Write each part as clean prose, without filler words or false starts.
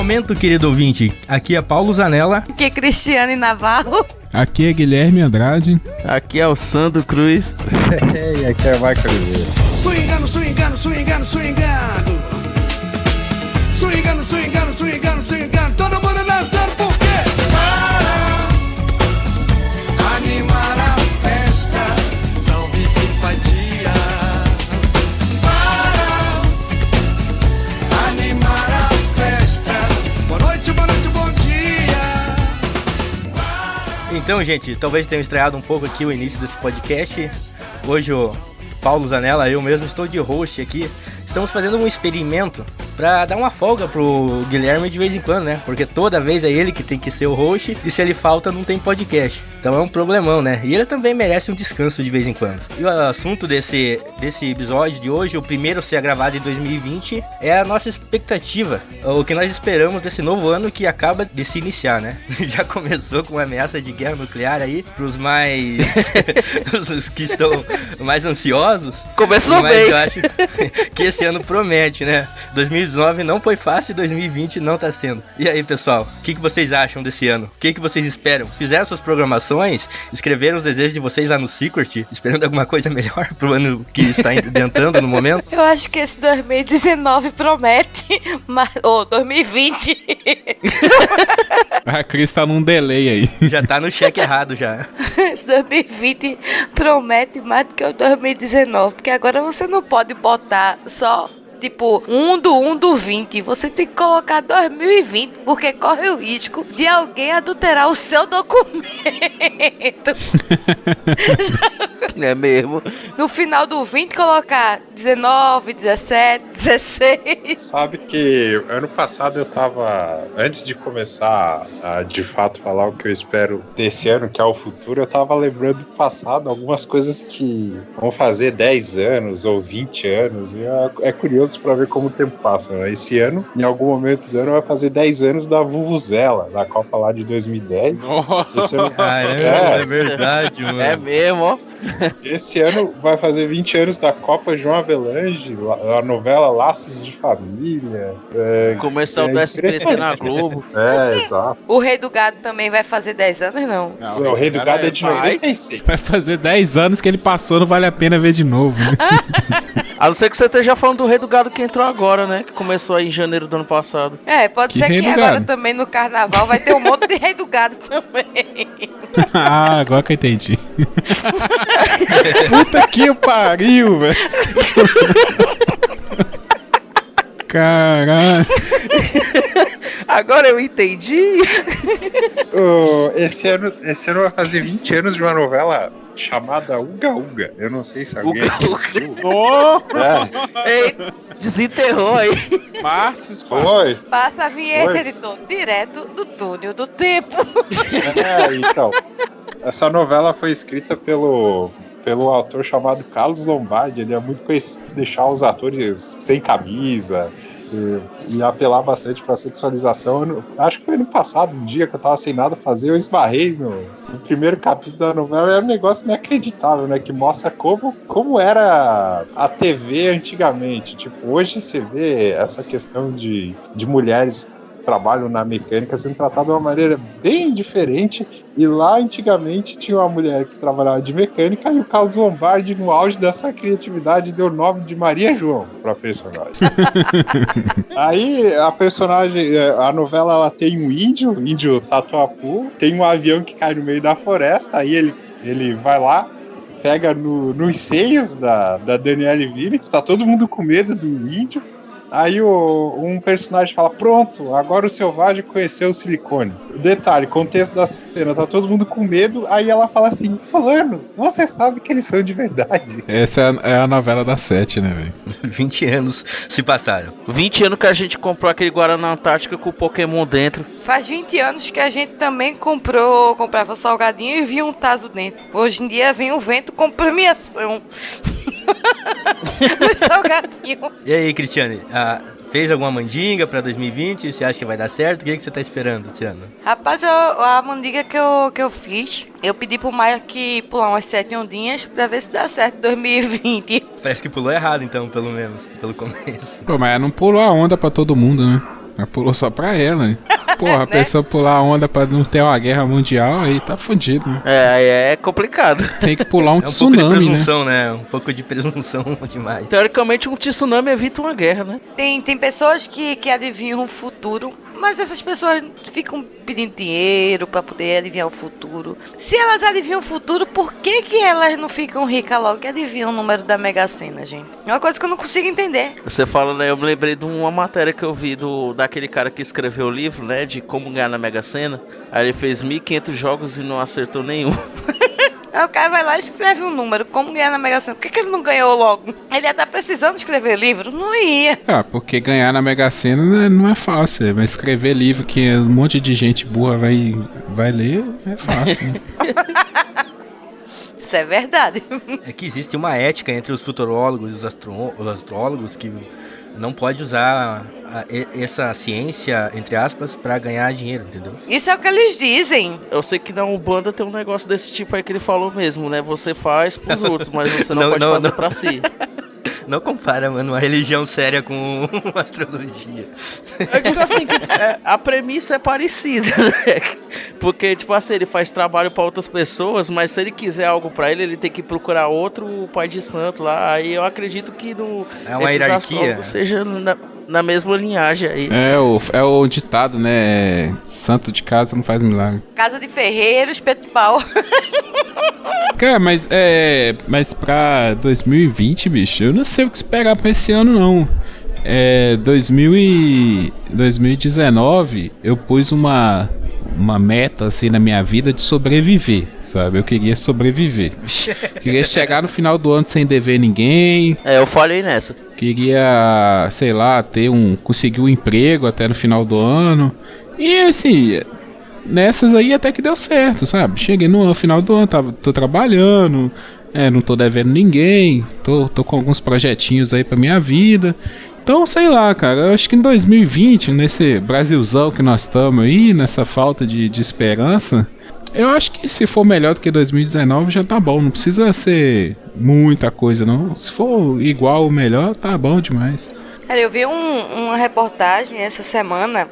momento, querido ouvinte. Aqui é Paulo Zanella. Aqui é Cristiane Navarro. Aqui é Guilherme Andrade. Aqui é o Sandro Cruz. E aqui é Michael Oliveira. Swingando, swingando, swingando, swingando. Swingando, swingando, swingando, swingando. Todo mundo dançando por quê? Para animar a festa. Salve simpatia. Para animar a festa. Boa noite, bom dia. Então, gente, talvez tenham estreado um pouco aqui o início desse podcast. Hoje o Paulo Zanella, eu mesmo, estou de host aqui. Estamos fazendo um experimento pra dar uma folga pro Guilherme de vez em quando, né? Porque toda vez é ele que tem que ser o host e se ele falta não tem podcast. Então é um problemão, né? E ele também merece um descanso de vez em quando. E o assunto desse episódio de hoje, o primeiro a ser gravado em 2020, é a nossa expectativa. O que nós esperamos desse novo ano que acaba de se iniciar, né? Já começou com uma ameaça de guerra nuclear aí, pros mais... os que estão mais ansiosos. Começou mas bem. Eu acho que esse ano promete, né? 2019 não foi fácil e 2020 não tá sendo. E aí, pessoal, o que vocês acham desse ano? O que vocês esperam? Fizeram suas programações? Escreveram os desejos de vocês lá no Secret? Esperando alguma coisa melhor pro ano que está entrando no momento? Eu acho que esse 2019 promete, mas... 2020. A Cris tá num delay aí. Já tá no cheque errado já. Esse 2020 promete mais do que o 2019, porque agora você não pode botar só, tipo, 1 do 20. Você tem que colocar 2020, porque corre o risco de alguém adulterar o seu documento. É mesmo. No final do 20, colocar 19, 17, 16. Sabe que ano passado eu tava, antes de começar a de fato falar o que eu espero desse ano, que é o futuro, eu tava lembrando do passado, algumas coisas que vão fazer 10 anos ou 20 anos, e é curioso pra ver como o tempo passa, né? Esse ano, em algum momento do ano, vai fazer 10 anos da Vuvuzela, da Copa lá de 2010. Esse ano, é verdade, mano. É mesmo, ó. Esse ano vai fazer 20 anos da Copa João Avelange, a novela Laços de Família. Começar o SBT na Globo. Exato. O Rei do Gado também vai fazer 10 anos, não? O Rei do Gado é de 96. Vai fazer 10 anos que ele passou, não vale a pena ver de novo, né? A não ser que você esteja falando do Rei do Gado que entrou agora, né? Que começou aí em janeiro do ano passado. Pode Que ser Rei que do agora Gado? também no Carnaval vai ter um monte de Rei do Gado também. Ah, agora que eu entendi. Puta que pariu, velho. Caralho. Agora eu entendi. Esse ano vai fazer 20 anos de uma novela chamada Uga Uga. Eu não sei se alguém assistiu. Ei, desenterrou aí. Márcio, Foi? Passa a vinheta, Oi? editor, direto do túnel do tempo. Então. Essa novela foi escrita pelo autor chamado Carlos Lombardi. Ele é muito conhecido por deixar os atores sem camisa e apelar bastante pra sexualização. Acho que foi ano passado, um dia que eu tava sem nada a fazer, eu esbarrei no primeiro capítulo da novela. É um negócio inacreditável, né? Que mostra como era a TV antigamente. Tipo, hoje você vê essa questão de mulheres trabalham na mecânica sendo tratado de uma maneira bem diferente, e lá antigamente tinha uma mulher que trabalhava de mecânica e o Carlos Lombardi, no auge dessa criatividade, deu o nome de Maria João pra personagem. Aí a personagem, a novela, ela tem um índio Tatuapu, tem um avião que cai no meio da floresta, aí ele vai lá, pega nos seios da Daniele Vinitz, tá todo mundo com medo do índio. Aí um personagem fala, pronto, agora o selvagem conheceu o silicone. Detalhe, contexto da cena, tá todo mundo com medo, aí ela fala assim, fulano, você sabe que eles são de verdade. Essa é a novela da 7, né, velho? 20 anos se passaram. 20 anos que a gente comprou aquele Guaraná Antártica com o Pokémon dentro. Faz 20 anos que a gente também comprava salgadinho e via um tazo dentro. Hoje em dia vem o vento com premiação. No salgadinho. E aí, Cristiane, fez alguma mandinga pra 2020? Você acha que vai dar certo? O que você tá esperando esse ano? Rapaz, a mandinga que eu fiz, eu pedi pro Mike pular umas 7 ondinhas pra ver se dá certo em 2020. Parece que pulou errado, então, pelo menos, pelo começo. Pô, mas não pulou a onda pra todo mundo, né? Ela pulou só pra ela, né? Porra, a pessoa pular a onda pra não ter uma guerra mundial, aí tá fudido, né? Aí é complicado. Tem que pular um É um pouco de tsunami, né? presunção, né? Um pouco de presunção demais. Teoricamente, um tsunami evita uma guerra, né? Tem pessoas que adivinham o futuro, mas essas pessoas ficam pedindo dinheiro pra poder adivinhar o futuro. Se elas adivinham o futuro, por que elas não ficam ricas logo que adivinham o número da Mega Sena, gente? É uma coisa que eu não consigo entender. Você fala, né? Eu me lembrei de uma matéria que eu vi daquele cara que escreveu o livro, né? De como ganhar na Mega Sena. Aí ele fez 1.500 jogos e não acertou nenhum. Aí o cara vai lá e escreve um número, como ganhar na Mega Sena. Por que ele não ganhou logo? Ele ia estar precisando escrever livro? Não ia. Ah, porque ganhar na Mega Sena não é fácil. Mas escrever livro que um monte de gente burra vai ler é fácil, né? Isso é verdade. É que existe uma ética entre os futurólogos e os astrólogos que não pode usar essa ciência, entre aspas, pra ganhar dinheiro, entendeu? Isso é o que eles dizem. Eu sei que na Umbanda tem um negócio desse tipo aí que ele falou mesmo, né? Você faz pros outros, mas você não pode fazer pra si. Não compara, mano, uma religião séria com astrologia. Eu digo assim, que a premissa é parecida, né? Porque, tipo assim, ele faz trabalho pra outras pessoas, mas se ele quiser algo pra ele tem que procurar outro pai de santo lá. Aí eu acredito que é uma hierarquia. Seja na mesma linhagem aí. É o ditado, né? Santo de casa não faz milagre. Casa de ferreiro, espeto de pau. Cara, mas pra 2020, bicho, eu não sei o que esperar pra esse ano, não. 2019, eu pus uma meta, assim, na minha vida de sobreviver, sabe? Eu queria sobreviver. Queria chegar no final do ano sem dever ninguém. Eu falhei nessa. Queria, sei lá, conseguir um emprego até no final do ano. E, assim... Nessas aí até que deu certo, sabe? Cheguei no final do ano, tô trabalhando, não tô devendo ninguém, tô com alguns projetinhos aí pra minha vida. Então, sei lá, cara, eu acho que em 2020, nesse Brasilzão que nós estamos aí, nessa falta de esperança, eu acho que se for melhor do que 2019 já tá bom, não precisa ser muita coisa não. Se for igual ou melhor, tá bom demais. Cara, eu vi uma reportagem essa semana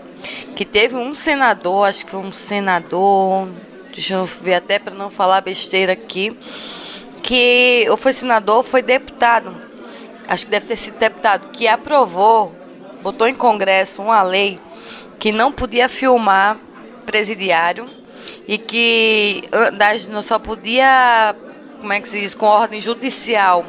que teve um senador, acho que foi um senador, deixa eu ver até para não falar besteira aqui, que ou foi senador ou foi deputado, acho que deve ter sido deputado, que aprovou, botou em Congresso uma lei que não podia filmar presidiário e que não só podia, como é que se diz, com ordem judicial,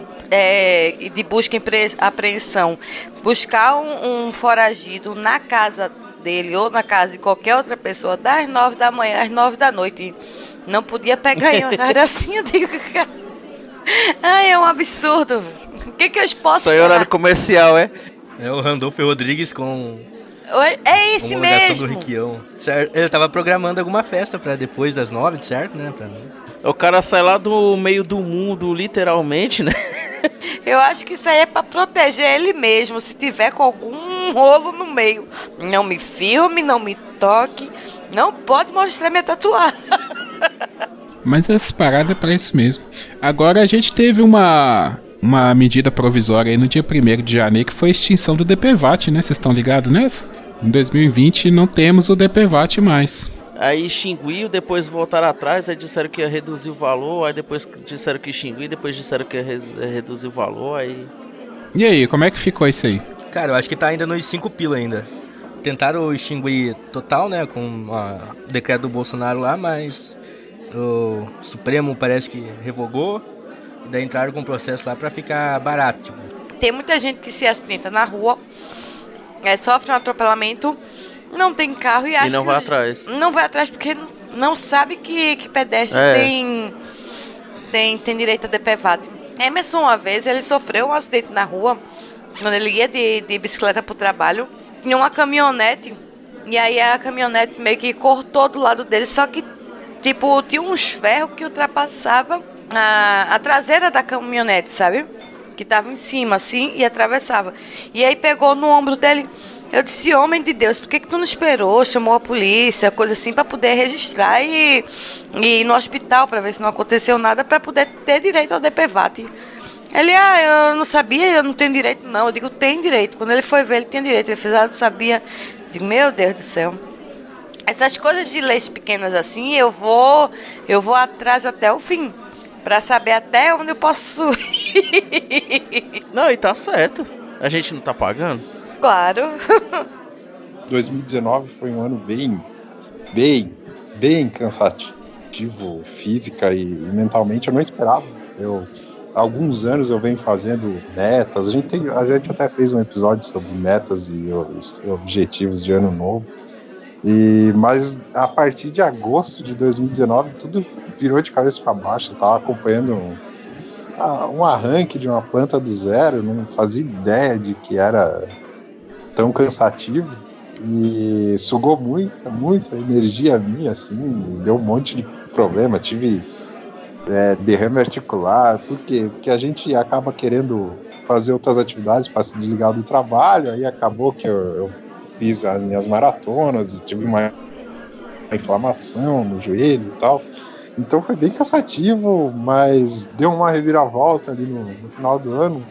de busca e apreensão, buscar um foragido na casa dele ou na casa de qualquer outra pessoa das 9 da manhã às 9 da noite. Não podia pegar em horário assim, eu digo, cara. Ai, é um absurdo. O que eu posso falar? Só em horário comercial, é? É o Randolfo Rodrigues com... É esse mesmo. Do Riquião. Ele tava programando alguma festa pra depois das 9, certo, né? O cara sai lá do meio do mundo, literalmente, né? Eu acho que isso aí é pra proteger ele mesmo, se tiver com algum rolo no meio. Não me filme, não me toque, não pode mostrar minha tatuagem. Mas essa parada é pra isso mesmo. Agora a gente teve uma medida provisória aí no dia 1º de janeiro, que foi a extinção do DPVAT, né? Vocês estão ligados nessa? Em 2020 não temos o DPVAT mais. Aí extinguiu, depois voltaram atrás, aí disseram que ia reduzir o valor, aí depois disseram que extinguiu, depois disseram que ia reduzir o valor, aí... E aí, como é que ficou isso aí? Cara, eu acho que tá ainda nos 5 pila ainda. Tentaram extinguir total, né, com o decreto do Bolsonaro lá, mas o Supremo parece que revogou, e daí entraram com um processo lá pra ficar barato, tipo. Tem muita gente que se acidenta na rua, sofre um atropelamento, não tem carro e acha que... não vai atrás. Não vai atrás porque não sabe que pedestre tem direito a DPVAT. Emerson, uma vez, ele sofreu um acidente na rua, quando ele ia de bicicleta pro trabalho, tinha uma caminhonete, e aí a caminhonete meio que cortou do lado dele, só que, tipo, tinha uns ferros que ultrapassava a traseira da caminhonete, sabe? Que tava em cima, assim, e atravessava. E aí pegou no ombro dele. Eu disse, homem de Deus, por que tu não esperou, chamou a polícia, coisa assim, pra poder registrar e ir no hospital pra ver se não aconteceu nada, pra poder ter direito ao DPVAT. Ele, eu não sabia, eu não tenho direito não. Eu digo, tem direito. Quando ele foi ver, ele tinha direito. Ele fez, não sabia. Digo, meu Deus do céu. Essas coisas de leis pequenas assim, eu vou atrás até o fim. Pra saber até onde eu posso ir. Não, e tá certo. A gente não tá pagando? Claro. 2019 foi um ano bem cansativo, física e mentalmente. Eu não esperava. Há alguns anos eu venho fazendo metas. A gente até fez um episódio sobre metas e os objetivos de ano novo. Mas a partir de agosto de 2019 tudo virou de cabeça para baixo. Eu tava acompanhando um arranque de uma planta do zero, não fazia ideia de que era tão cansativo e sugou muita energia minha, assim, deu um monte de problema. Tive derrame articular. Por quê? Porque a gente acaba querendo fazer outras atividades para se desligar do trabalho, aí acabou que eu fiz as minhas maratonas, tive uma inflamação no joelho e tal. Então foi bem cansativo, mas deu uma reviravolta ali no final do ano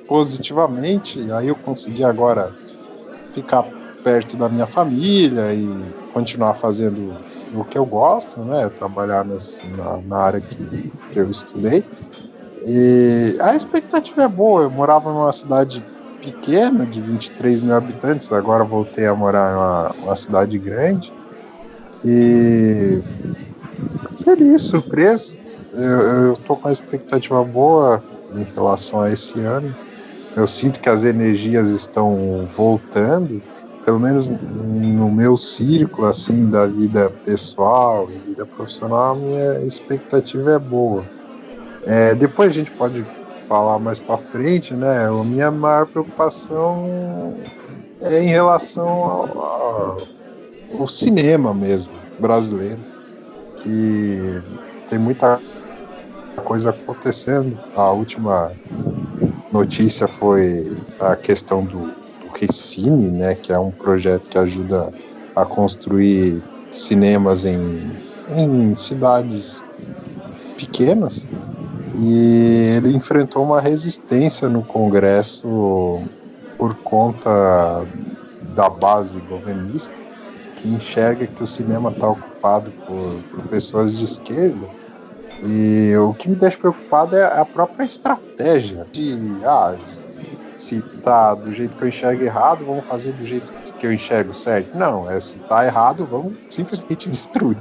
positivamente. Aí eu consegui agora ficar perto da minha família e continuar fazendo o que eu gosto, né? Trabalhar na área que eu estudei. E a expectativa é boa. Eu morava numa cidade pequena, de 23 mil habitantes, agora voltei a morar em uma cidade grande. E feliz, surpreso. Eu tô com uma expectativa boa em relação a esse ano. Eu sinto que as energias estão voltando, pelo menos no meu círculo assim, da vida pessoal e vida profissional. A minha expectativa é boa. Depois a gente pode falar mais para frente, né? A minha maior preocupação é em relação ao cinema mesmo, brasileiro, que tem muita coisa acontecendo. A última notícia foi a questão do Recine, né? Que é um projeto que ajuda a construir cinemas em cidades pequenas. E ele enfrentou uma resistência no Congresso por conta da base governista, que enxerga que o cinema está ocupado por pessoas de esquerda. E o que me deixa preocupado é a própria estratégia se tá do jeito que eu enxergo errado, vamos fazer do jeito que eu enxergo certo. Não, se tá errado, vamos simplesmente destruir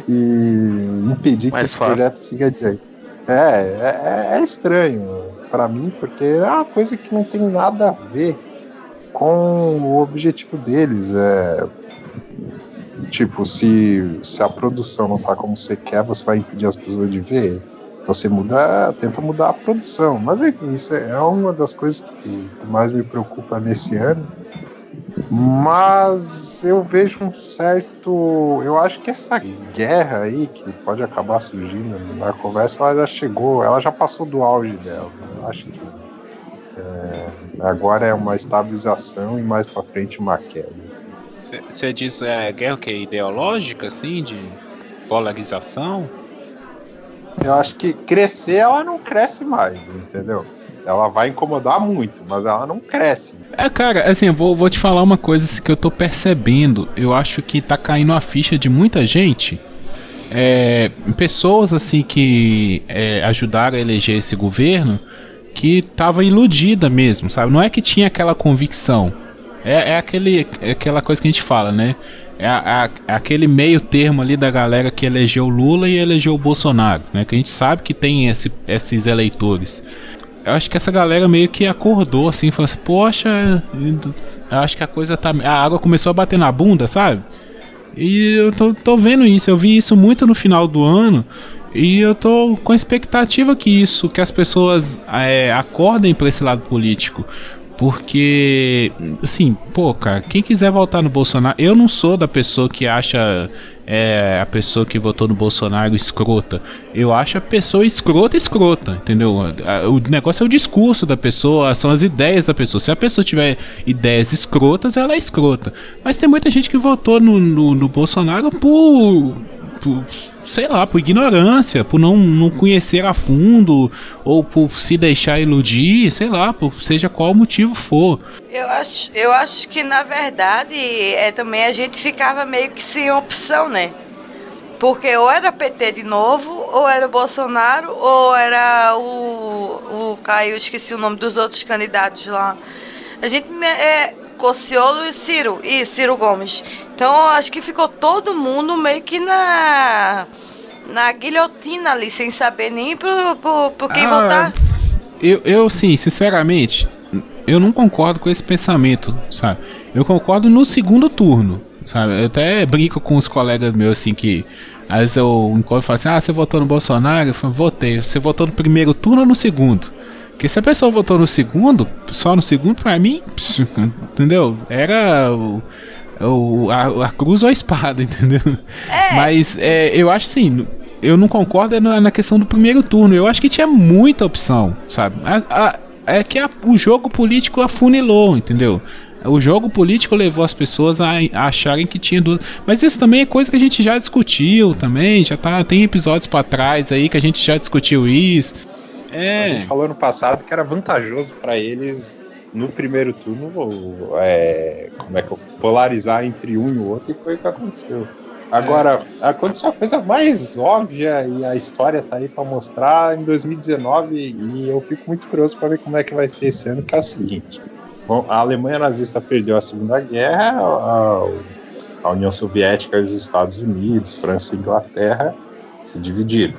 e impedir que esse projeto siga adiante. É estranho para mim, porque é uma coisa que não tem nada a ver com o objetivo deles. Tipo, se a produção não tá como você quer, você vai impedir as pessoas de ver. Você tenta mudar a produção. Mas enfim, isso é uma das coisas que mais me preocupa nesse ano. Mas eu vejo um certo... Eu acho que essa guerra aí, que pode acabar surgindo na conversa, ela já passou do auge dela. Eu acho que agora é uma estabilização e mais pra frente uma queda. Você diz guerra que é ideológica, assim, de polarização? Eu acho que crescer, ela não cresce mais, entendeu? Ela vai incomodar muito, mas ela não cresce. Cara, assim, eu vou te falar uma coisa assim, que eu tô percebendo. Eu acho que tá caindo a ficha de muita gente. Pessoas assim que ajudaram a eleger esse governo, que tava iludida mesmo, sabe? Não é que tinha aquela convicção. Aquela coisa que a gente fala, né? Aquele meio termo ali da galera que elegeu o Lula e elegeu o Bolsonaro, né? Que a gente sabe que tem esses eleitores. Eu acho que essa galera meio que acordou assim, falou assim: poxa, eu acho que a água começou a bater na bunda, sabe? E eu tô vendo isso, eu vi isso muito no final do ano. E eu tô com a expectativa que as pessoas acordem pra esse lado político. Porque, assim, cara, quem quiser votar no Bolsonaro... Eu não sou da pessoa que acha a pessoa que votou no Bolsonaro escrota. Eu acho a pessoa escrota, entendeu? O negócio é o discurso da pessoa, são as ideias da pessoa. Se a pessoa tiver ideias escrotas, ela é escrota. Mas tem muita gente que votou no Bolsonaro por sei lá, por ignorância, por não conhecer a fundo, ou por se deixar iludir, sei lá, por seja qual o motivo for. Eu acho que, na verdade, também a gente ficava meio que sem opção, né? Porque ou era PT de novo, ou era Bolsonaro, ou era o Caio, esqueci o nome dos outros candidatos lá. A gente Cossiolo e Ciro Gomes. Então acho que ficou todo mundo meio que na guilhotina ali, sem saber nem por quem votar. Eu sim, sinceramente, eu não concordo com esse pensamento, sabe? Eu concordo no segundo turno, sabe? Eu até brinco com os colegas meus assim que às vezes eu encontro e falo assim, você votou no Bolsonaro? Eu falo, votei. Você votou no primeiro turno ou no segundo? Porque se a pessoa votou no segundo, só no segundo, pra mim, entendeu? Era a cruz ou a espada, entendeu? Mas eu acho assim, eu não concordo na questão do primeiro turno. Eu acho que tinha muita opção, sabe? É que o jogo político afunilou, entendeu? O jogo político levou as pessoas a acharem que tinha dúvida. Mas isso também é coisa que a gente já discutiu também. Tem episódios pra trás aí que a gente já discutiu isso. A gente falou no passado que era vantajoso pra eles no primeiro turno polarizar entre um e o outro, e foi o que aconteceu. Agora, aconteceu a coisa mais óbvia, e a história tá aí pra mostrar, em 2019, e eu fico muito curioso pra ver como é que vai ser esse ano, que é o seguinte. Bom, a Alemanha nazista perdeu a Segunda Guerra, a União Soviética e os Estados Unidos, França e Inglaterra se dividiram.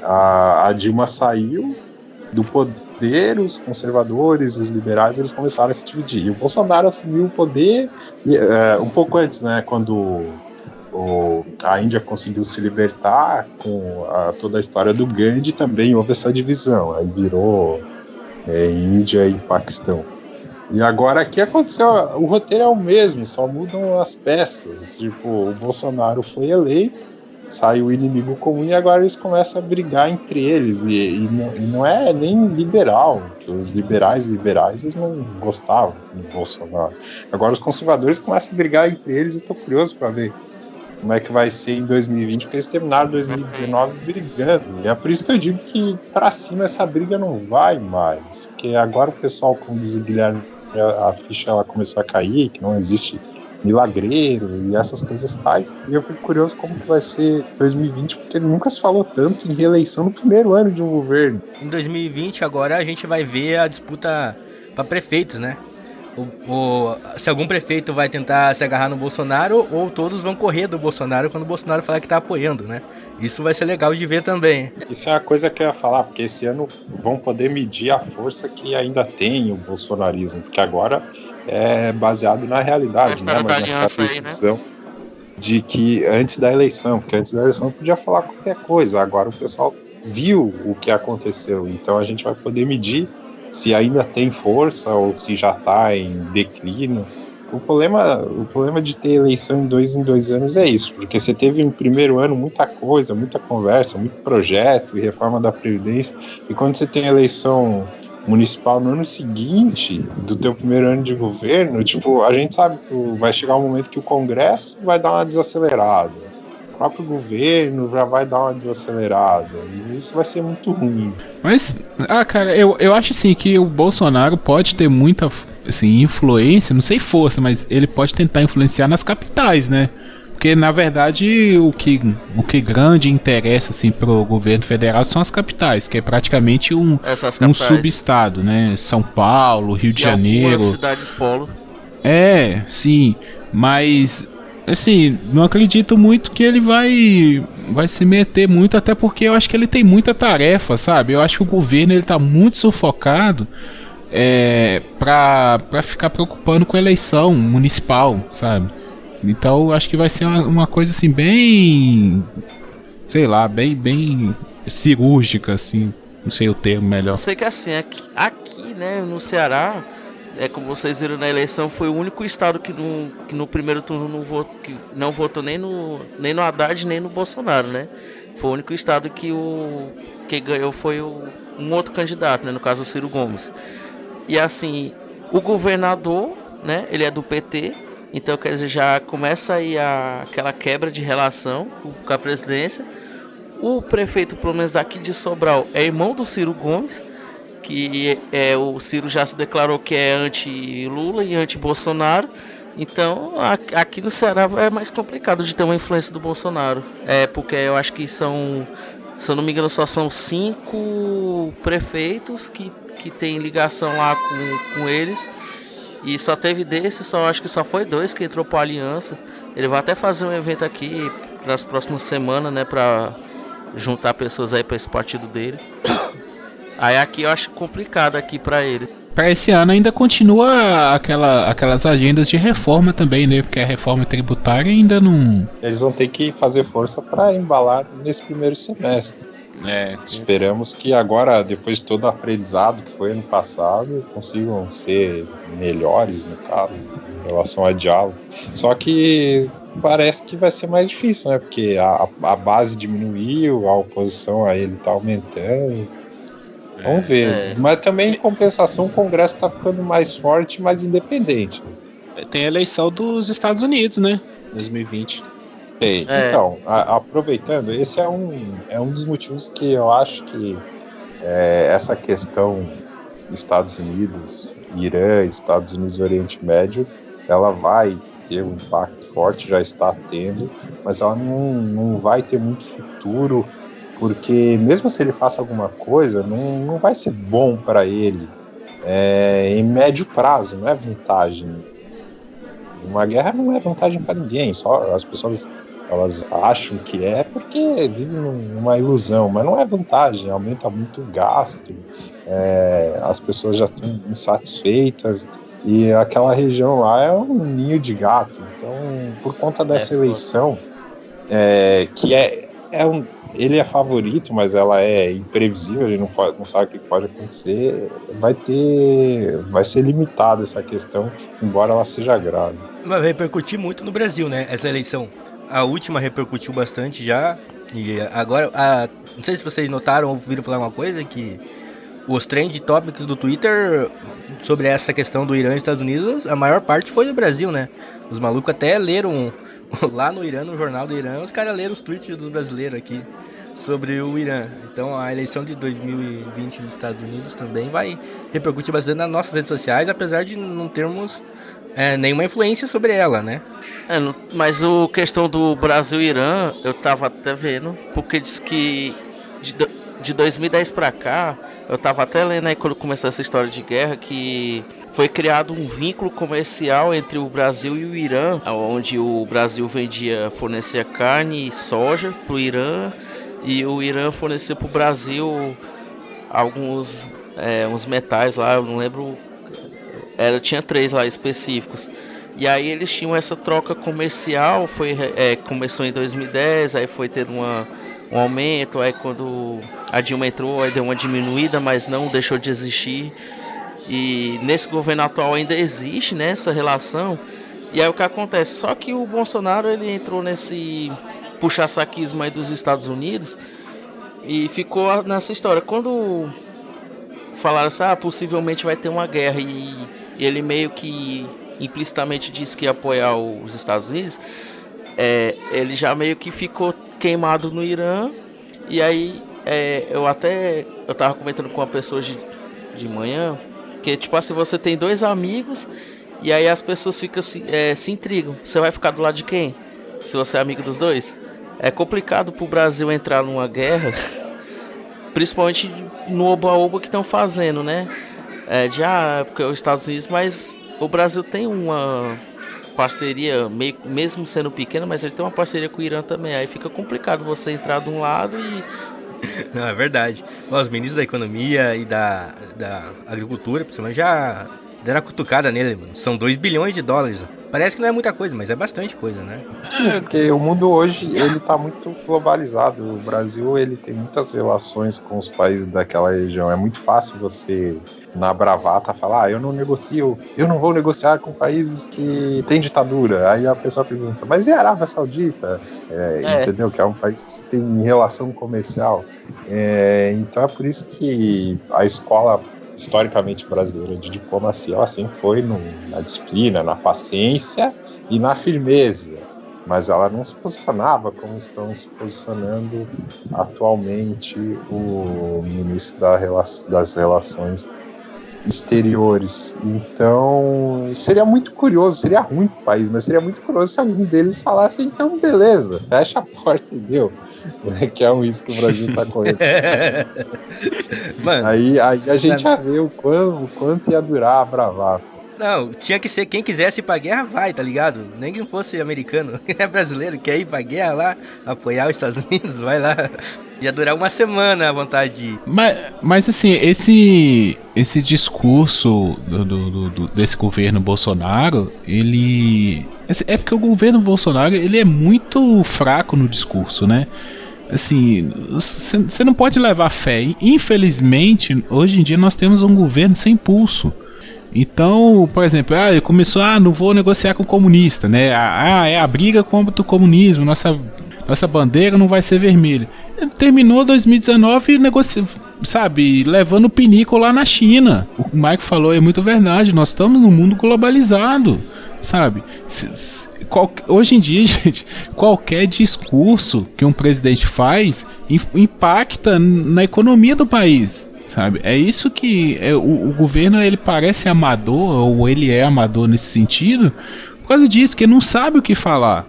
A Dilma saiu do poder, os conservadores, os liberais, eles começaram a se dividir. E o Bolsonaro assumiu o poder um pouco antes, né, quando a Índia conseguiu se libertar com toda a história do Gandhi, também houve essa divisão. Aí virou Índia e Paquistão. E agora aqui aconteceu, o roteiro é o mesmo, só mudam as peças. Tipo, o Bolsonaro foi eleito, saiu o inimigo comum, e agora eles começam a brigar entre eles, e não é nem liberal, que os liberais eles não gostavam do Bolsonaro. Agora os conservadores começam a brigar entre eles, e estou curioso para ver como é que vai ser em 2020, porque eles terminaram 2019 brigando, e é por isso que eu digo que para cima essa briga não vai mais, porque agora o pessoal, como diz o Guilherme, a ficha ela começou a cair, que não existe milagreiro e essas coisas tais. E eu fico curioso como que vai ser 2020, porque nunca se falou tanto em reeleição no primeiro ano de um governo. Em 2020 agora a gente vai ver a disputa para prefeitos, né? Se algum prefeito vai tentar se agarrar no Bolsonaro, ou todos vão correr do Bolsonaro quando o Bolsonaro falar que tá apoiando, né? Isso vai ser legal de ver também. Isso é uma coisa que eu ia falar, porque esse ano vão poder medir a força que ainda tem o bolsonarismo, porque agora é baseado na realidade, né? Mas naquela previsão de que antes da eleição, porque antes da eleição podia falar qualquer coisa, agora o pessoal viu o que aconteceu, então a gente vai poder medir se ainda tem força ou se já está em declínio. O problema de ter eleição em dois anos é isso, porque você teve no primeiro ano muita coisa, muita conversa, muito projeto e reforma da Previdência, e quando você tem eleição municipal no ano seguinte do teu primeiro ano de governo, tipo, a gente sabe que vai chegar um momento que o Congresso vai dar uma desacelerada, o próprio governo já vai dar uma desacelerada, e isso vai ser muito ruim. Mas, cara, eu acho assim que o Bolsonaro pode ter muita assim, influência, não sei força, mas ele pode tentar influenciar nas capitais, né? Porque na verdade o que grande interessa assim pro governo federal são as capitais, que é praticamente um subestado, né? São Paulo, Rio de Janeiro, cidades polo. Sim, mas assim, não acredito muito que ele vai se meter muito, até porque eu acho que ele tem muita tarefa, sabe? Eu acho que o governo ele tá muito sufocado pra ficar preocupando com a eleição municipal, sabe? Então eu acho que vai ser uma coisa assim bem, sei lá, bem cirúrgica, assim, não sei o termo melhor. Eu sei que assim, aqui né, no Ceará, como vocês viram na eleição, foi o único estado que no primeiro turno não votou nem no Haddad nem no Bolsonaro, né? Foi o único estado que ganhou foi um outro candidato, né? No caso o Ciro Gomes. E assim, o governador, né? Ele é do PT, Então, quer dizer, já começa aí aquela quebra de relação com a presidência. O prefeito, pelo menos daqui de Sobral, é irmão do Ciro Gomes, que o Ciro já se declarou que é anti-Lula e anti-Bolsonaro. Então, aqui no Ceará é mais complicado de ter uma influência do Bolsonaro. Porque eu acho que são, se eu não me engano, só são 5 prefeitos que tem ligação lá com eles. E só teve desses, acho que só foi 2 que entrou para a aliança. Ele vai até fazer um evento aqui nas próximas semanas, né, para juntar pessoas aí para esse partido dele. Aí aqui eu acho complicado aqui para ele. Para esse ano ainda continua aquelas agendas de reforma também, né? Porque a reforma tributária ainda não... Eles vão ter que fazer força para embalar nesse primeiro semestre. Esperamos que agora, depois de todo o aprendizado que foi ano passado, consigam ser melhores, no caso, em relação a diálogo. Só que parece que vai ser mais difícil, né? Porque a base diminuiu, a oposição a ele está aumentando. Vamos ver. Mas também, em compensação, o Congresso está ficando mais forte e mais independente. Tem a eleição dos Estados Unidos, né? 2020. Tem. Então, aproveitando, esse é um dos motivos que eu acho que essa questão Estados Unidos, Irã, Estados Unidos e Oriente Médio, ela vai ter um impacto forte, já está tendo, mas ela não vai ter muito futuro, porque mesmo se ele faça alguma coisa, não vai ser bom para ele em médio prazo, não é vantagem. Uma guerra não é vantagem para ninguém, só as pessoas elas acham que é porque vivem numa ilusão, mas não é vantagem, aumenta muito o gasto, as pessoas já estão insatisfeitas e aquela região lá é um ninho de gato. Então, por conta dessa eleição, que ele é favorito, mas ela é imprevisível, ele não sabe o que pode acontecer, vai ser limitada essa questão, embora ela seja grave. Vai repercutir muito no Brasil, né, essa eleição. A última repercutiu bastante já, e agora, não sei se vocês notaram ou ouviram falar uma coisa, que os trend topics do Twitter sobre essa questão do Irã e Estados Unidos, a maior parte foi no Brasil, né? Os malucos até leram lá no Irã, no jornal do Irã, os caras leram os tweets dos brasileiros aqui sobre o Irã. Então a eleição de 2020 nos Estados Unidos também vai repercutir bastante nas nossas redes sociais, apesar de não termos nenhuma influência sobre ela, né? Mas a questão do Brasil e Irã, eu tava até vendo, porque diz que de 2010 pra cá, eu tava até lendo aí quando começou essa história de guerra, que foi criado um vínculo comercial entre o Brasil e o Irã, onde o Brasil fornecia carne e soja pro Irã, e o Irã fornecia pro Brasil alguns uns metais lá, eu não lembro, tinha 3 lá específicos. E aí eles tinham essa troca comercial, começou em 2010, aí foi tendo um aumento, aí quando a Dilma entrou, aí deu uma diminuída, mas não deixou de existir. E nesse governo atual ainda existe, né, essa relação. E aí o que acontece? Só que o Bolsonaro, ele entrou nesse puxa-saquismo aí dos Estados Unidos e ficou nessa história. Quando falaram assim, possivelmente vai ter uma guerra, e ele meio que implicitamente disse que ia apoiar os Estados Unidos, ele já meio que ficou queimado no Irã. E aí eu tava comentando com uma pessoa de manhã, que tipo assim, você tem 2 amigos e aí as pessoas ficam se intrigam, você vai ficar do lado de quem? Se você é amigo dos dois? É complicado pro Brasil entrar numa guerra, principalmente no oba-oba que estão fazendo, né? Porque é os Estados Unidos, mas o Brasil tem uma parceria, mesmo sendo pequena, mas ele tem uma parceria com o Irã também. Aí fica complicado você entrar de um lado e... Não, é verdade. Os ministros da Economia e da Agricultura, principalmente, já deram a cutucada nele, mano. São 2 bilhões de dólares. Parece que não é muita coisa, mas é bastante coisa, né? Sim, porque o mundo hoje, ele tá muito globalizado. O Brasil, ele tem muitas relações com os países daquela região. É muito fácil você, na bravata, falar, eu não vou negociar com países que têm ditadura. Aí a pessoa pergunta, mas e a Arábia Saudita? Entendeu? Que é um país que tem relação comercial. Então é por isso que a escola historicamente brasileira de diplomacia, ela sempre foi na disciplina, na paciência e na firmeza, mas ela não se posicionava como estão se posicionando atualmente o ministro das Relações Exteriores. Então seria muito curioso, seria ruim pro país, mas seria muito curioso se algum deles falasse, então beleza, fecha a porta e deu, que é um risco que o Brasil tá correndo. Mano, aí a gente ia ver o quanto ia durar a bravata. não, tinha que ser quem quisesse ir pra guerra, vai, tá ligado? Nem que não fosse americano, é brasileiro, quer ir pra guerra lá, apoiar os Estados Unidos, vai lá. Ia durar uma semana a vontade de ir. Mas assim, esse discurso desse governo Bolsonaro, ele... É porque o governo Bolsonaro, ele é muito fraco no discurso, né? Assim, você não pode levar fé. Infelizmente, hoje em dia nós temos um governo sem pulso. Então, por exemplo, ele começou, não vou negociar com o comunista, né? É a briga contra o comunismo, nossa bandeira não vai ser vermelha. Terminou 2019 levando o pinico lá na China. O que o Mike falou é muito verdade, nós estamos num mundo globalizado, sabe? Hoje em dia, gente, qualquer discurso que um presidente faz impacta na economia do país. Sabe? É isso que o governo, ele parece amador, ou ele é amador nesse sentido, por causa disso, que ele não sabe o que falar.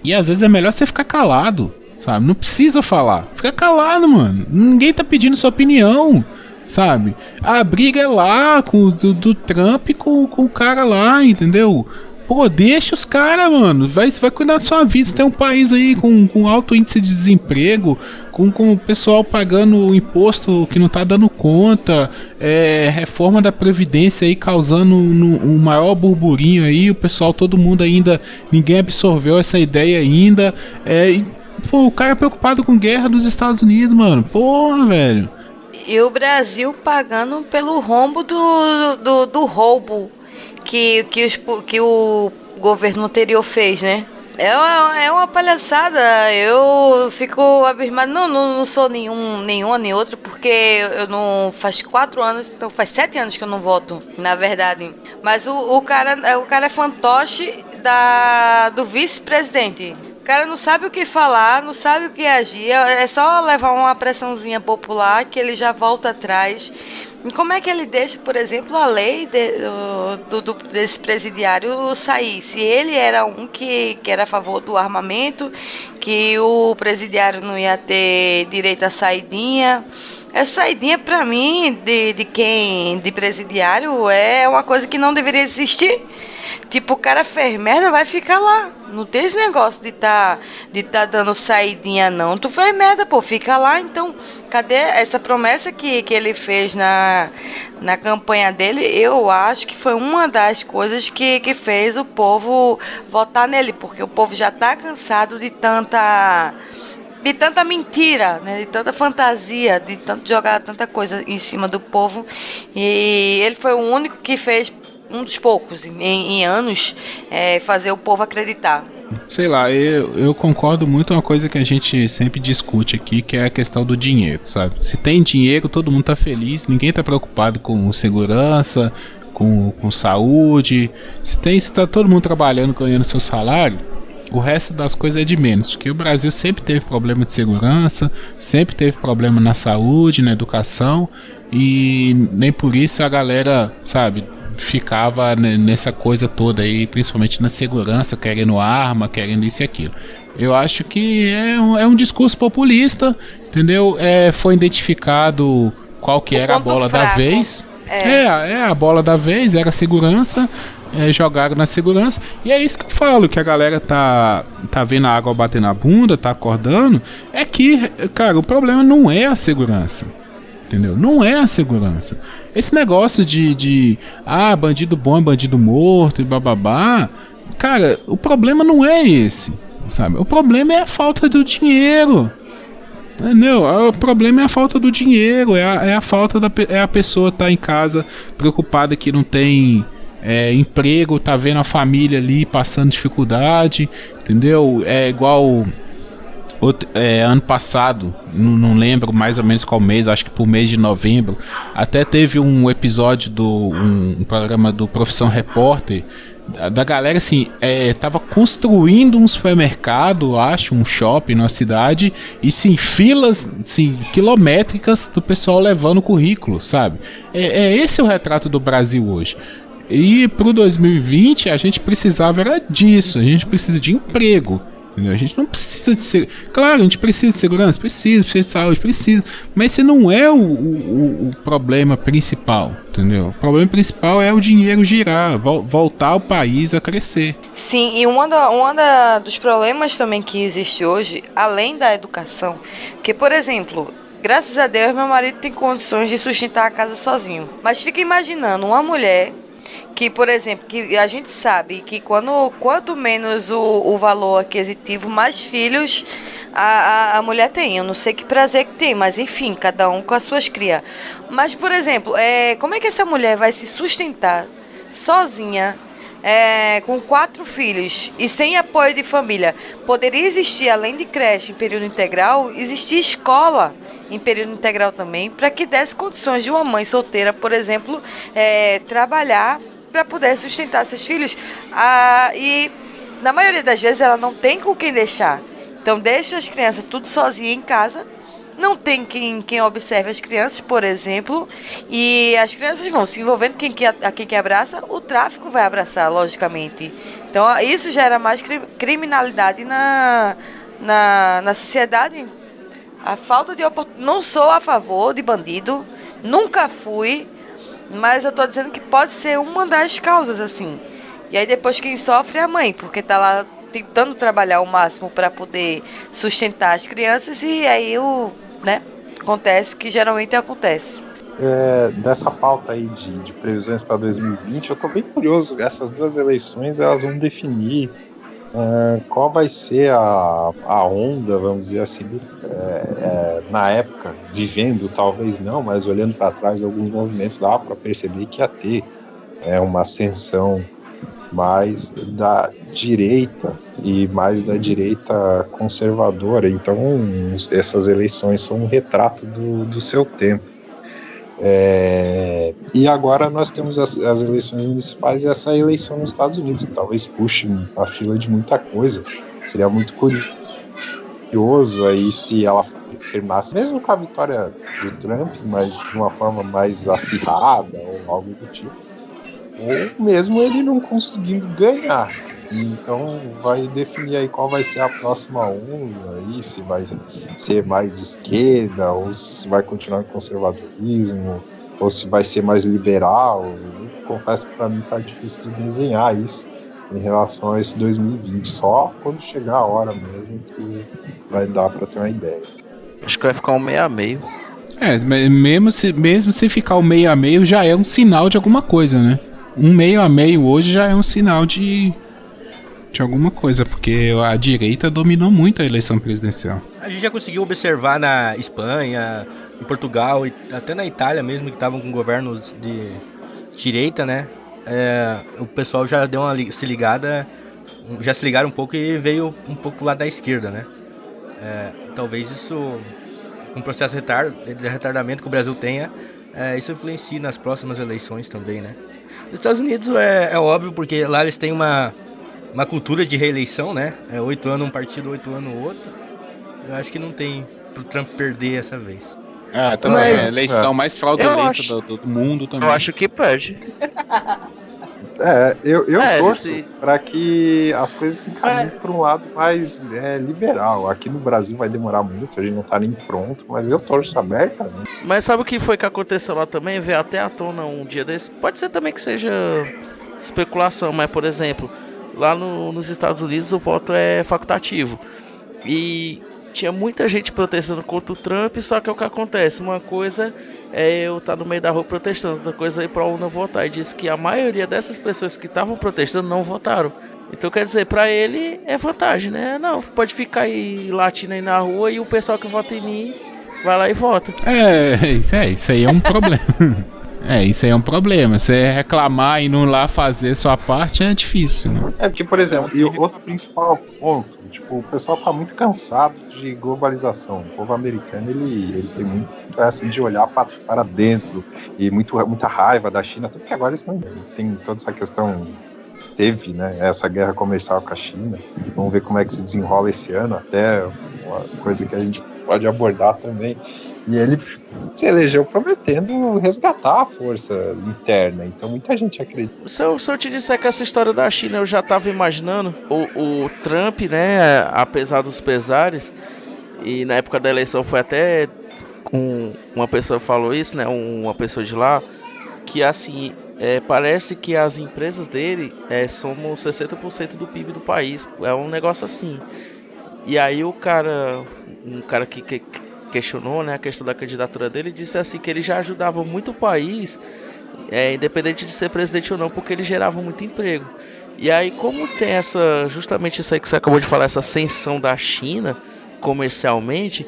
E às vezes é melhor você ficar calado, sabe? Não precisa falar, fica calado, mano. Ninguém tá pedindo sua opinião, sabe? A briga é lá do Trump com o cara lá, entendeu? Pô, deixa os caras, mano. Vai cuidar da sua vida. Você tem um país aí com alto índice de desemprego, com o pessoal pagando imposto que não tá dando conta, reforma da Previdência aí causando um maior burburinho aí, o pessoal, todo mundo ainda, ninguém absorveu essa ideia ainda. Pô, o cara é preocupado com guerra dos Estados Unidos, mano. Porra, velho. E o Brasil pagando pelo rombo do roubo que o governo anterior fez, né? É uma palhaçada. Eu fico abismado. Não sou nenhuma nem outra, porque eu não... Faz 4 anos, então faz 7 anos que eu não voto, na verdade. Mas o cara é fantoche do vice-presidente. O cara não sabe o que falar, não sabe o que agir. É só levar uma pressãozinha popular que ele já volta atrás. E como é que ele deixa, por exemplo, a lei desse presidiário sair? Se ele era que era a favor do armamento, que o presidiário não ia ter direito à saidinha. Essa saidinha, pra mim, de presidiário, é uma coisa que não deveria existir. Tipo, o cara fez merda, vai ficar lá. Não tem esse negócio de tá dando saidinha, não. Tu fez merda, pô, fica lá. Então, cadê essa promessa que ele fez na campanha dele? Eu acho que foi uma das coisas que fez o povo votar nele. Porque o povo já tá cansado de tanta mentira, né? De tanta fantasia, de tanto jogar tanta coisa em cima do povo. E ele foi o único que fez, um dos poucos em anos, fazer o povo acreditar. Sei lá, eu concordo muito com uma coisa que a gente sempre discute aqui, que é a questão do dinheiro, sabe? Se tem dinheiro, todo mundo tá feliz, ninguém tá preocupado com segurança, com saúde. Se tá todo mundo trabalhando, ganhando seu salário, o resto das coisas é de menos, porque o Brasil sempre teve problema de segurança, sempre teve problema na saúde, na educação, e nem por isso a galera, sabe, ficava nessa coisa toda aí, principalmente na segurança, querendo arma, querendo isso e aquilo. Eu acho que é um discurso populista, entendeu? Foi identificado qual que era a bola da vez. A bola da vez era a segurança. Jogaram na segurança, e é isso que eu falo, que a galera tá vendo a água bater na bunda, tá acordando, é que, cara, o problema não é a segurança, entendeu? Não é a segurança. Esse negócio de bandido bom é bandido morto e bababá, cara, o problema não é esse, sabe? O problema é a falta do dinheiro, entendeu? O problema é a falta do dinheiro, é a pessoa tá em casa preocupada que não tem emprego, tá vendo a família ali passando dificuldade, entendeu? É igual ano passado, não lembro mais ou menos qual mês, acho que por mês de novembro, até teve um episódio um programa do Profissão Repórter, da galera assim, tava construindo um supermercado, acho, um shopping na cidade, e sim, filas assim, quilométricas do pessoal levando currículo, sabe? Esse é o retrato do Brasil hoje. E pro 2020 a gente precisava era disso, a gente precisa de emprego. A gente não precisa de ser. Claro, a gente precisa de segurança, precisa de saúde, precisa. Mas esse não é o problema principal, entendeu? O problema principal é o dinheiro girar, voltar o país a crescer. Sim, e dos problemas também que existe hoje, além da educação, que, por exemplo, graças a Deus, meu marido tem condições de sustentar a casa sozinho. Mas fica imaginando uma mulher que, por exemplo, que a gente sabe que quanto menos o valor aquisitivo, mais filhos a mulher tem. Eu não sei que prazer que tem, mas enfim, cada um com as suas crias. Mas, por exemplo, como é que essa mulher vai se sustentar sozinha, com 4 filhos e sem apoio de família? Poderia existir, além de creche em período integral, existir escola em período integral também, para que desse condições de uma mãe solteira, por exemplo, trabalhar para poder sustentar seus filhos. E na maioria das vezes ela não tem com quem deixar. Então deixa as crianças tudo sozinha em casa, não tem quem observe as crianças, por exemplo, e as crianças vão se envolvendo, quem que abraça, o tráfico vai abraçar, logicamente. Então isso gera mais criminalidade na sociedade. A falta de oportunidade. Não sou a favor de bandido, nunca fui, mas eu tô dizendo que pode ser uma das causas, assim. E aí depois quem sofre é a mãe, porque tá lá tentando trabalhar o máximo para poder sustentar as crianças, e aí acontece o que geralmente acontece. Dessa pauta aí de previsões para 2020, eu tô bem curioso. Essas 2 eleições, elas vão definir qual vai ser a onda, vamos dizer assim, na época, vivendo, talvez não, mas olhando para trás, alguns movimentos dá para perceber que ia ter uma ascensão mais da direita e mais da direita conservadora. Então essas eleições são um retrato do seu tempo. E agora nós temos as eleições municipais e essa eleição nos Estados Unidos, que talvez puxe a fila de muita coisa. Seria muito curioso aí se ela terminasse, mesmo com a vitória do Trump, mas de uma forma mais acirrada ou algo do tipo, ou mesmo ele não conseguindo ganhar. Então vai definir aí qual vai ser a próxima onda aí, se vai ser mais de esquerda, ou se vai continuar com conservadorismo, ou se vai ser mais liberal. Eu confesso que para mim tá difícil de desenhar isso em relação a esse 2020, só quando chegar a hora mesmo que vai dar para ter uma ideia. Acho que vai ficar um meio a meio. Mesmo se ficar um meio a meio já é um sinal de alguma coisa, né? Um meio a meio hoje já é um sinal de alguma coisa, porque a direita dominou muito a eleição presidencial. A gente já conseguiu observar na Espanha, em Portugal e até na Itália mesmo, que estavam com governos de direita, né? O pessoal já deu se ligaram um pouco e veio um pouco lá da esquerda, né? Talvez isso, com o processo de retardamento que o Brasil tenha, isso influencie nas próximas eleições também, né? Nos Estados Unidos é óbvio, porque lá eles têm uma cultura de reeleição, né? 8 anos um partido, 8 anos outro. Eu acho que não tem pro Trump perder essa vez. Também é a eleição mais fraudulenta do mundo também. Eu acho que perde. Eu torço para que as coisas se encaminhem para um lado mais liberal. Aqui no Brasil vai demorar muito, a gente não tá nem pronto, mas eu torço abertamente. Mas sabe o que foi que aconteceu lá também? Veio até à tona um dia desse. Pode ser também que seja especulação, mas, por exemplo, lá nos Estados Unidos o voto é facultativo. E tinha muita gente protestando contra o Trump, só que é o que acontece. Uma coisa é eu estar no meio da rua protestando, outra coisa é ir pra urna votar. E disse que a maioria dessas pessoas que estavam protestando não votaram. Então quer dizer, pra ele é vantagem, né? Não, pode ficar aí latindo aí na rua e o pessoal que vota em mim vai lá e vota. Isso aí é um problema. Isso aí é um problema. Você reclamar e não lá fazer sua parte é difícil, né? Porque, por exemplo, e outro principal ponto, tipo, o pessoal tá muito cansado de globalização. O povo americano, ele tem muito essa de olhar para dentro e muita raiva da China, tanto que agora eles tem toda essa questão, teve, né, essa guerra comercial com a China. Vamos ver como é que se desenrola esse ano, até uma coisa que a gente pode abordar também. E ele se elegeu prometendo resgatar a força interna. Então muita gente acredita. Se eu te disser que essa história da China eu já estava imaginando, o Trump, né, apesar dos pesares, e na época da eleição foi até uma pessoa falou isso, né, uma pessoa de lá, que assim, parece que as empresas dele somam 60% do PIB do país. É um negócio assim. E aí um cara que questionou, né, a questão da candidatura dele, disse assim que ele já ajudava muito o país, independente de ser presidente ou não, porque ele gerava muito emprego. E aí, como tem justamente isso aí que você acabou de falar, essa ascensão da China comercialmente,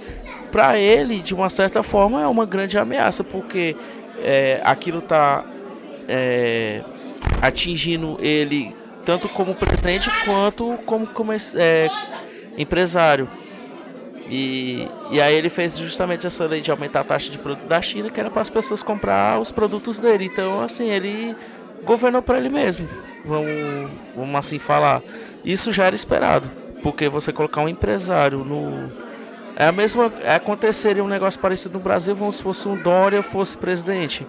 para ele, de uma certa forma, é uma grande ameaça, porque aquilo está atingindo ele tanto como presidente quanto como empresário. E aí ele fez justamente essa lei de aumentar a taxa de produto da China, que era para as pessoas comprar os produtos dele. Então, assim, ele governou para ele mesmo, vamos assim falar. Isso já era esperado, porque você colocar um empresário aconteceria um negócio parecido no Brasil, como se fosse um Dória fosse presidente.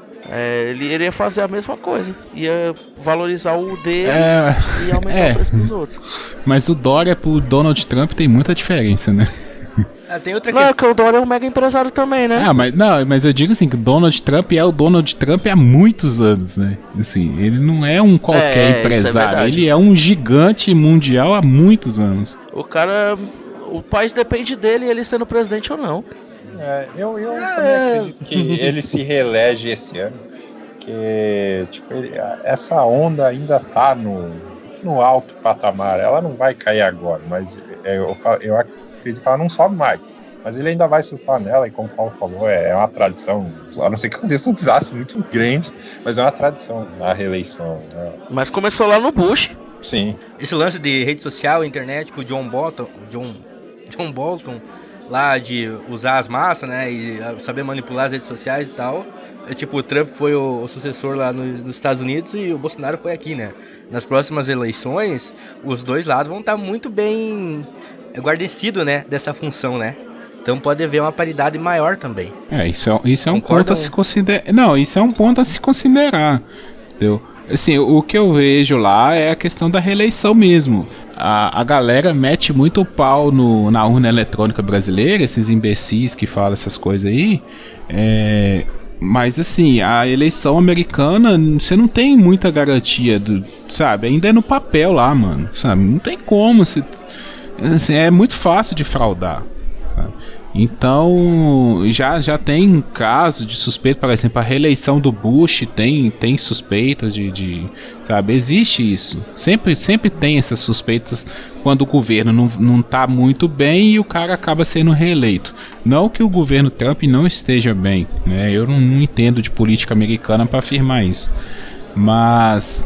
Ele iria fazer a mesma coisa, ia valorizar o dele e aumentar o preço dos outros. Mas o Dória pro Donald Trump tem muita diferença, né? Tem outra questão. Não, que o Dória é um mega empresário também, né? Mas eu digo assim, que o Donald Trump é o Donald Trump há muitos anos, né? Assim, ele não é um qualquer empresário, ele é um gigante mundial há muitos anos. O país depende dele, ele sendo presidente ou não. Eu também acredito que ele se reelege esse ano, porque tipo, essa onda ainda tá no alto patamar, ela não vai cair agora, mas eu acredito que ela não sobe mais, mas ele ainda vai surfar nela, e como o Paulo falou, é uma tradição, a não ser que aconteça um desastre muito grande, mas é uma tradição a reeleição, né? Mas começou lá no Bush. Sim. Esse lance de rede social, internet, com o John Bolton lá, de usar as massas, né, e saber manipular as redes sociais e tal. Tipo, o Trump foi o sucessor lá nos Estados Unidos e o Bolsonaro foi aqui, né. Nas próximas eleições, os dois lados vão estar muito bem guarnecidos, né, dessa função, né. Então pode haver uma paridade maior também. Isso é um ponto a se considerar. Não, isso é um ponto a se considerar, entendeu? Assim, o que eu vejo lá é a questão da reeleição mesmo. A galera mete muito o pau na urna eletrônica brasileira, esses imbecis que falam essas coisas aí. Mas assim, a eleição americana, você não tem muita garantia, sabe? Ainda é no papel lá, mano, sabe? Não tem como. Assim, é muito fácil de fraudar, sabe? Então, já tem casos de suspeita, por exemplo, a reeleição do Bush tem suspeitas sabe, existe isso. Sempre tem essas suspeitas quando o governo não tá muito bem e o cara acaba sendo reeleito. Não que o governo Trump não esteja bem, né? Eu não entendo de política americana para afirmar isso. Mas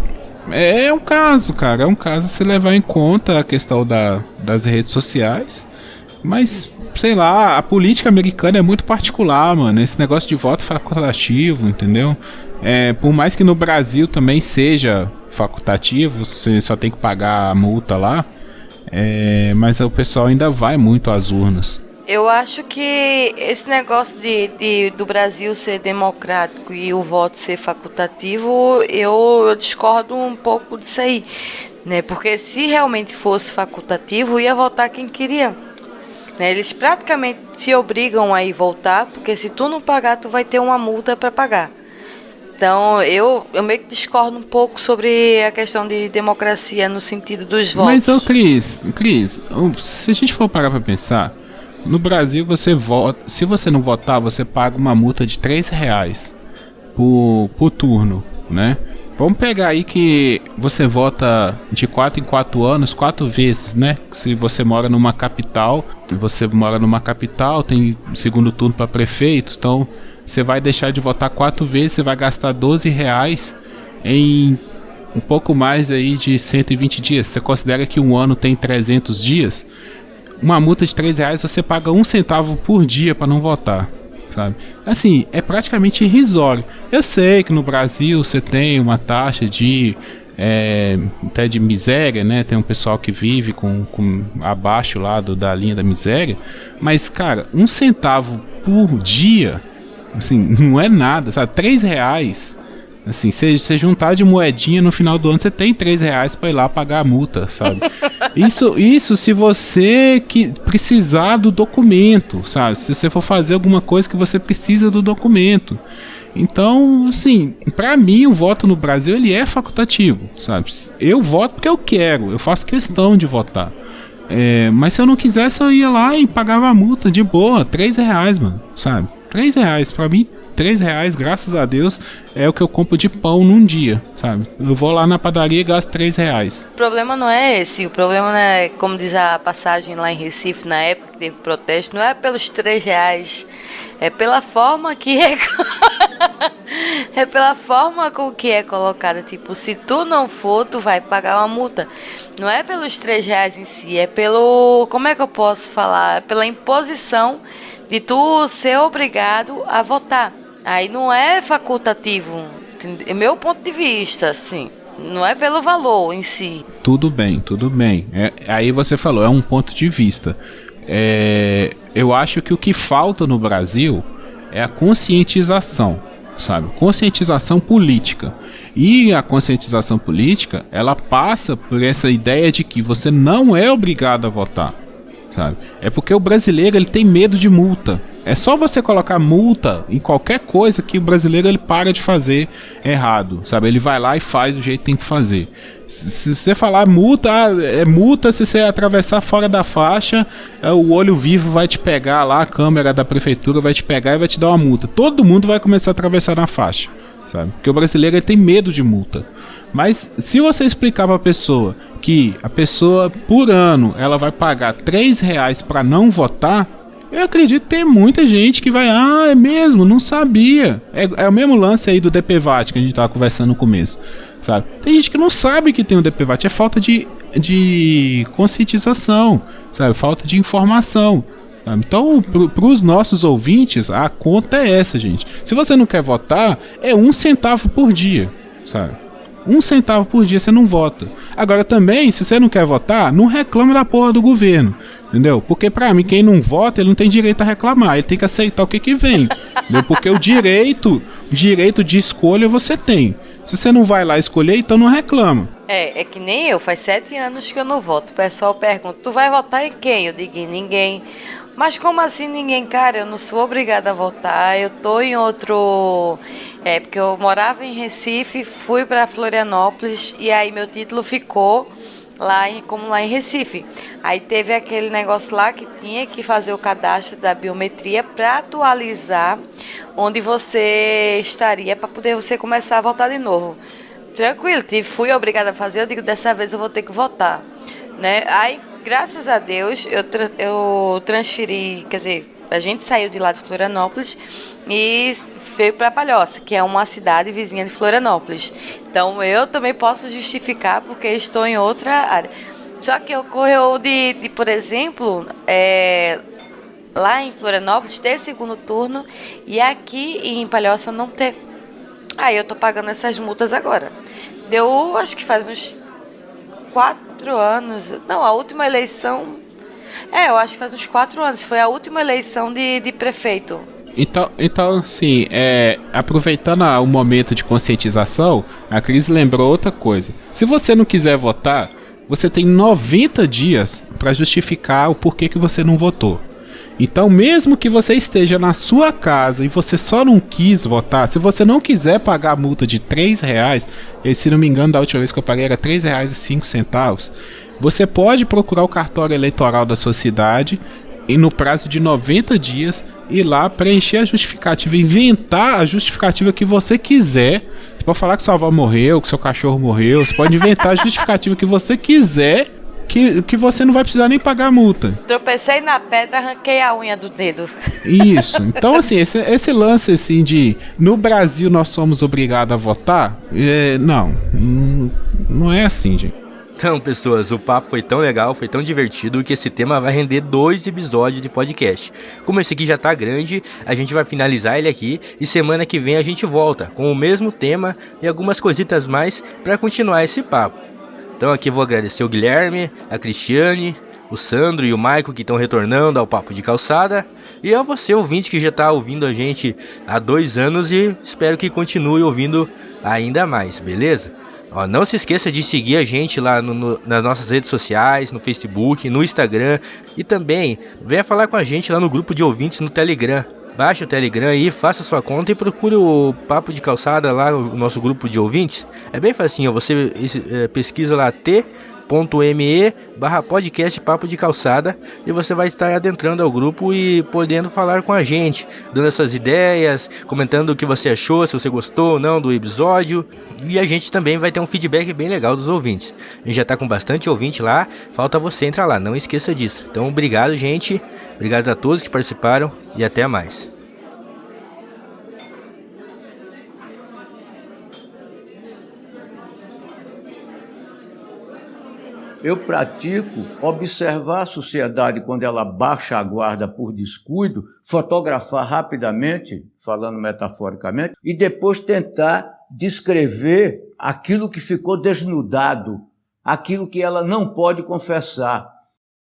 é um caso, cara, é um caso a se levar em conta a questão das redes sociais, mas sei lá, a política americana é muito particular, mano. Esse negócio de voto facultativo, entendeu? Por mais que no Brasil também seja facultativo, você só tem que pagar a multa lá, mas o pessoal ainda vai muito às urnas. Eu acho que esse negócio do Brasil ser democrático e o voto ser facultativo, eu discordo um pouco disso aí, né? Porque se realmente fosse facultativo, ia votar quem queria. Eles praticamente te obrigam a ir voltar, porque se tu não pagar, tu vai ter uma multa para pagar. Então, eu meio que discordo um pouco sobre a questão de democracia no sentido dos votos. Mas, Cris, se a gente for parar para pensar, no Brasil você vota, se você não votar, você paga uma multa de R$3 por turno, né? Vamos pegar aí que você vota de 4 em 4 anos, 4 vezes, né? Se você mora numa capital, tem segundo turno para prefeito, então você vai deixar de votar 4 vezes, você vai gastar R$12 em um pouco mais aí de 120 dias. Você considera que um ano tem 300 dias? Uma multa de R$3 você paga 1 centavo por dia para não votar, sabe? Assim, é praticamente irrisório. Eu sei que no Brasil você tem uma taxa de até de miséria, né? Tem um pessoal que vive com abaixo lá da linha da miséria, mas cara, 1 centavo por dia, assim, não é nada, sabe? R$3, assim, você juntar de moedinha no final do ano, você tem R$3 para ir lá pagar a multa, sabe? Isso se você precisar do documento, sabe? Se você for fazer alguma coisa que você precisa do documento. Então, assim, pra mim o voto no Brasil ele é facultativo, sabe? Eu voto porque eu quero, eu faço questão de votar. Mas se eu não quisesse, eu ia lá e pagava a multa de boa, R$3, mano, sabe? R$3, pra mim, R$3, graças a Deus, é o que eu compro de pão num dia, sabe? Eu vou lá na padaria e gasto R$3. O problema não é esse, o problema não é, como diz a passagem lá em Recife, na época que teve protesto, não é pelos R$3, é pela forma que é pela forma com que é colocada. Tipo, se tu não for, tu vai pagar uma multa. Não é pelos R$3 em si, é pelo, como é que eu posso falar? É pela imposição de tu ser obrigado a votar. Aí não é facultativo, é meu ponto de vista, assim. Não é pelo valor em si. Tudo bem. Aí você falou, é um ponto de vista. Eu acho que o que falta no Brasil é a conscientização, sabe? Conscientização política. E a conscientização política, ela passa por essa ideia de que você não é obrigado a votar, sabe? É porque o brasileiro ele tem medo de multa. É só você colocar multa em qualquer coisa que o brasileiro ele para de fazer errado, sabe? Ele vai lá e faz do jeito que tem que fazer. Se você falar multa, é multa se você atravessar fora da faixa, o olho vivo vai te pegar lá, a câmera da prefeitura vai te pegar e vai te dar uma multa. Todo mundo vai começar a atravessar na faixa, sabe? Porque o brasileiro ele tem medo de multa. Mas se você explicar para a pessoa que a pessoa por ano ela vai pagar R$3 para não votar, eu acredito que tem muita gente que vai, é mesmo, não sabia. É o mesmo lance aí do DPVAT que a gente estava conversando no começo, sabe? Tem gente que não sabe que tem o DPVAT, é falta de conscientização, sabe? Falta de informação, sabe? Então, para os nossos ouvintes, a conta é essa, gente. Se você não quer votar, é 1 centavo por dia, sabe? 1 centavo por dia você não vota. Agora também, se você não quer votar, não reclama da porra do governo, entendeu? Porque pra mim, quem não vota, ele não tem direito a reclamar, ele tem que aceitar o que vem, entendeu? Porque o direito de escolha você tem. Se você não vai lá escolher, então não reclama. É que nem eu, faz 7 anos que eu não voto. O pessoal pergunta, tu vai votar em quem? Eu digo, em ninguém. Mas como assim ninguém? Cara, eu não sou obrigada a votar, eu tô em outro... porque eu morava em Recife, fui para Florianópolis e aí meu título ficou lá em Recife. Aí teve aquele negócio lá que tinha que fazer o cadastro da biometria para atualizar onde você estaria para poder você começar a votar de novo. Tranquilo, fui obrigada a fazer, eu digo, dessa vez eu vou ter que votar, né? Aí, graças a Deus, eu transferi, quer dizer, a gente saiu de lá de Florianópolis e veio para Palhoça, que é uma cidade vizinha de Florianópolis. Então eu também posso justificar porque estou em outra área. Só que ocorreu de por exemplo, lá em Florianópolis ter segundo turno e aqui em Palhoça não ter. Aí eu tô pagando essas multas agora. Deu, acho que faz uns 4 anos. Não, a última eleição... eu acho que faz uns 4 anos. Foi a última eleição de prefeito. Então sim, aproveitando o momento de conscientização, a Cris lembrou outra coisa. Se você não quiser votar, você tem 90 dias para justificar o porquê que você não votou. Então, mesmo que você esteja na sua casa e você só não quis votar, se você não quiser pagar a multa de R$3, e se não me engano, da última vez que eu paguei era R$3,05, você pode procurar o cartório eleitoral da sua cidade e no prazo de 90 dias ir lá preencher a justificativa, inventar a justificativa que você quiser. Você pode falar que sua avó morreu, que seu cachorro morreu, você pode inventar a justificativa que você quiser que você não vai precisar nem pagar a multa. Tropecei na pedra, arranquei a unha do dedo. Isso. Então, assim, esse lance assim de no Brasil nós somos obrigados a votar, não é assim, gente. Então, pessoas, o papo foi tão legal, foi tão divertido que esse tema vai render 2 episódios de podcast. Como esse aqui já tá grande, a gente vai finalizar ele aqui e semana que vem a gente volta com o mesmo tema e algumas coisitas mais para continuar esse papo. Então aqui vou agradecer o Guilherme, a Cristiane, o Sandro e o Maico que estão retornando ao Papo de Calçada. E a você, ouvinte, que já está ouvindo a gente há 2 anos e espero que continue ouvindo ainda mais, beleza? Ó, não se esqueça de seguir a gente lá nas nossas redes sociais, no Facebook, no Instagram. E também venha falar com a gente lá no grupo de ouvintes no Telegram. Baixe o Telegram aí, faça sua conta e procure o Papo de Calçada lá, o nosso grupo de ouvintes. É bem facinho, você pesquisa lá t.me/podcast Papo de Calçada e você vai estar adentrando ao grupo e podendo falar com a gente, dando as suas ideias, comentando o que você achou, se você gostou ou não do episódio. E a gente também vai ter um feedback bem legal dos ouvintes. A gente já está com bastante ouvinte lá, falta você entrar lá, não esqueça disso. Então obrigado, gente, obrigado a todos que participaram e até mais. Eu pratico observar a sociedade quando ela baixa a guarda por descuido, fotografar rapidamente, falando metaforicamente, e depois tentar descrever aquilo que ficou desnudado, aquilo que ela não pode confessar.